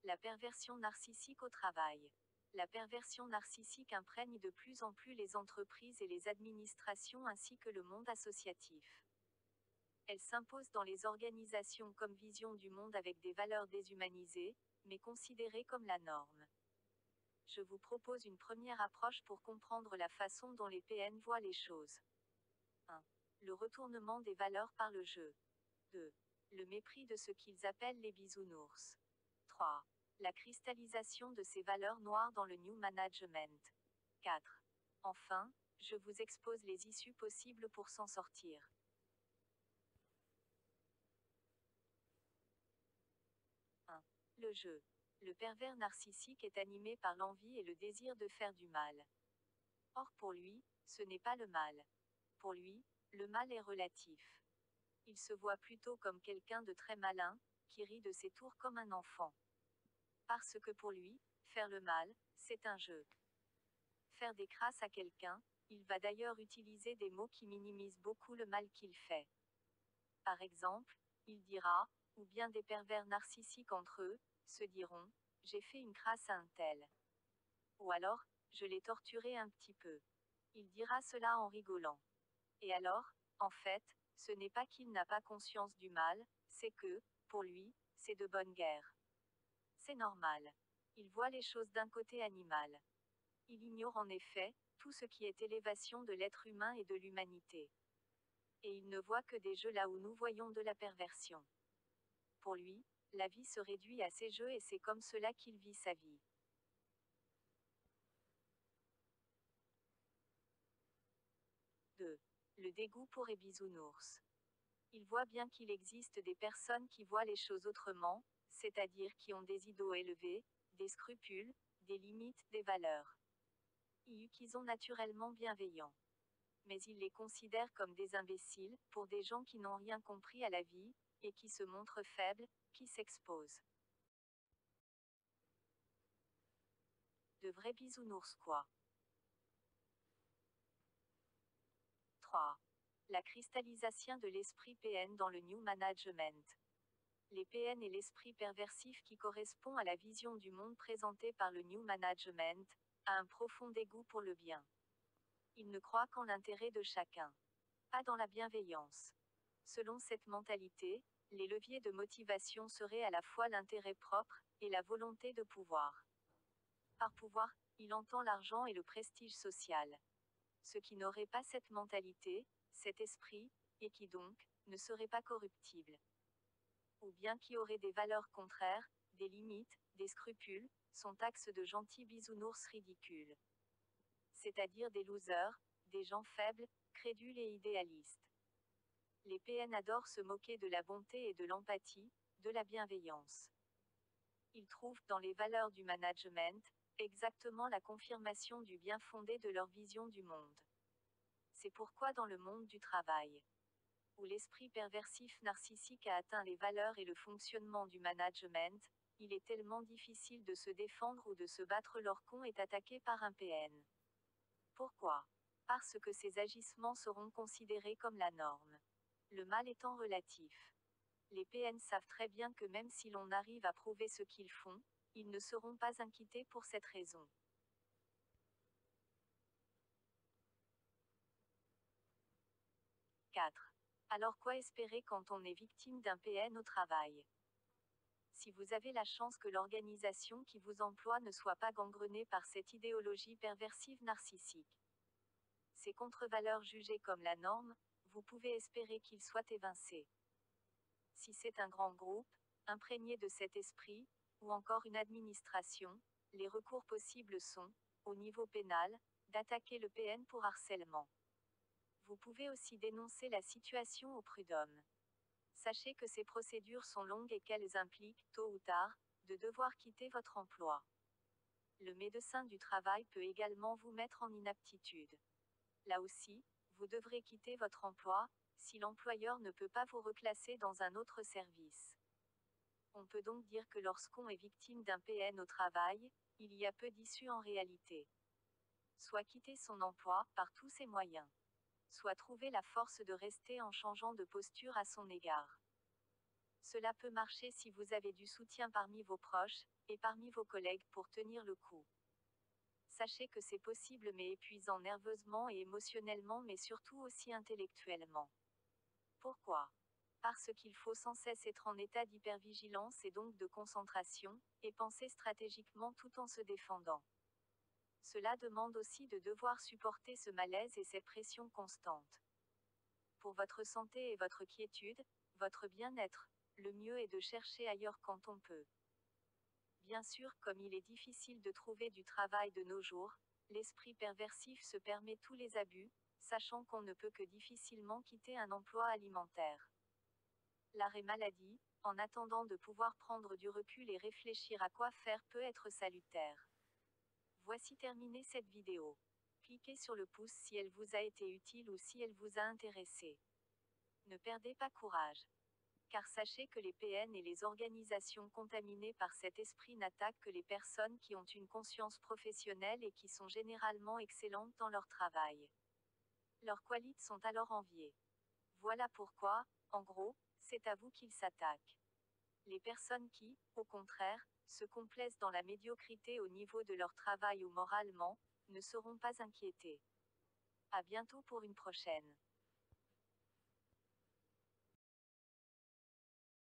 La perversion narcissique au travail. La perversion narcissique imprègne de plus en plus les entreprises et les administrations ainsi que le monde associatif. Elle s'impose dans les organisations comme vision du monde avec des valeurs déshumanisées, mais considérées comme la norme. Je vous propose une première approche pour comprendre la façon dont les PN voient les choses. 1. Le retournement des valeurs par le jeu. 2. Le mépris de ce qu'ils appellent les bisounours. 3. La cristallisation de ces valeurs noires dans le New Management. 4. Enfin, je vous expose les issues possibles pour s'en sortir. 1. Le jeu. Le pervers narcissique est animé par l'envie et le désir de faire du mal. Or pour lui, ce n'est pas le mal. Pour lui, le mal est relatif. Il se voit plutôt comme quelqu'un de très malin, qui rit de ses tours comme un enfant. Parce que pour lui, faire le mal, c'est un jeu. Faire des crasses à quelqu'un, il va d'ailleurs utiliser des mots qui minimisent beaucoup le mal qu'il fait. Par exemple, il dira, ou bien des pervers narcissiques entre eux, se diront, j'ai fait une crasse à un tel. Ou alors, je l'ai torturé un petit peu. Il dira cela en rigolant. Et alors, en fait, ce n'est pas qu'il n'a pas conscience du mal, c'est que, pour lui, c'est de bonne guerre. C'est normal. Il voit les choses d'un côté animal. Il ignore en effet, tout ce qui est élévation de l'être humain et de l'humanité. Et il ne voit que des jeux là où nous voyons de la perversion. Pour lui, la vie se réduit à ces jeux et c'est comme cela qu'il vit sa vie. 2. Le dégoût pour les bisounours. Il voit bien qu'il existe des personnes qui voient les choses autrement, c'est-à-dire qui ont des idéaux élevés, des scrupules, des limites, des valeurs. Et qui sont naturellement bienveillants. Mais il les considère comme des imbéciles, pour des gens qui n'ont rien compris à la vie, et qui se montrent faibles, qui s'exposent. De vrais bisounours quoi. 3. La cristallisation de l'esprit PN dans le New Management. Les PN et l'esprit perversif qui correspond à la vision du monde présentée par le New Management, a un profond dégoût pour le bien. Ils ne croient qu'en l'intérêt de chacun. Pas dans la bienveillance. Selon cette mentalité, les leviers de motivation seraient à la fois l'intérêt propre, et la volonté de pouvoir. Par pouvoir, il entend l'argent et le prestige social. Ceux qui n'auraient pas cette mentalité, cet esprit, et qui donc, ne seraient pas corruptibles. Ou bien qui auraient des valeurs contraires, des limites, des scrupules, sont axes de gentils bisounours ridicules. C'est-à-dire des losers, des gens faibles, crédules et idéalistes. Les PN adorent se moquer de la bonté et de l'empathie, de la bienveillance. Ils trouvent, dans les valeurs du management, exactement la confirmation du bien fondé de leur vision du monde. C'est pourquoi dans le monde du travail, où l'esprit perversif narcissique a atteint les valeurs et le fonctionnement du management, il est tellement difficile de se défendre ou de se battre lorsqu'on est attaqué par un PN. Pourquoi? Parce que ces agissements seront considérés comme la norme. Le mal étant relatif. Les PN savent très bien que même si l'on arrive à prouver ce qu'ils font, ils ne seront pas inquiétés pour cette raison. 4. Alors quoi espérer quand on est victime d'un PN au travail? Si vous avez la chance que l'organisation qui vous emploie ne soit pas gangrenée par cette idéologie perversive narcissique, ces contre-valeurs jugées comme la norme, vous pouvez espérer qu'ils soient évincés. Si c'est un grand groupe, imprégné de cet esprit, ou encore une administration, les recours possibles sont, au niveau pénal, d'attaquer le PN pour harcèlement. Vous pouvez aussi dénoncer la situation au prud'homme. Sachez que ces procédures sont longues et qu'elles impliquent, tôt ou tard, de devoir quitter votre emploi. Le médecin du travail peut également vous mettre en inaptitude. Là aussi, vous devrez quitter votre emploi, si l'employeur ne peut pas vous reclasser dans un autre service. On peut donc dire que lorsqu'on est victime d'un PN au travail, il y a peu d'issue en réalité. Soit quitter son emploi, par tous ses moyens. Soit trouver la force de rester en changeant de posture à son égard. Cela peut marcher si vous avez du soutien parmi vos proches, et parmi vos collègues pour tenir le coup. Sachez que c'est possible mais épuisant nerveusement et émotionnellement mais surtout aussi intellectuellement. Pourquoi? Parce qu'il faut sans cesse être en état d'hypervigilance et donc de concentration, et penser stratégiquement tout en se défendant. Cela demande aussi de devoir supporter ce malaise et ces pressions constantes. Pour votre santé et votre quiétude, votre bien-être, le mieux est de chercher ailleurs quand on peut. Bien sûr, comme il est difficile de trouver du travail de nos jours, l'esprit perversif se permet tous les abus, sachant qu'on ne peut que difficilement quitter un emploi alimentaire. L'arrêt maladie, en attendant de pouvoir prendre du recul et réfléchir à quoi faire peut être salutaire. Voici terminé cette vidéo. Cliquez sur le pouce si elle vous a été utile ou si elle vous a intéressé. Ne perdez pas courage. Car sachez que les PN et les organisations contaminées par cet esprit n'attaquent que les personnes qui ont une conscience professionnelle et qui sont généralement excellentes dans leur travail. Leurs qualités sont alors enviées. Voilà pourquoi, en gros, c'est à vous qu'ils s'attaquent. Les personnes qui, au contraire, se complaisent dans la médiocrité au niveau de leur travail ou moralement, ne seront pas inquiétées. À bientôt pour une prochaine.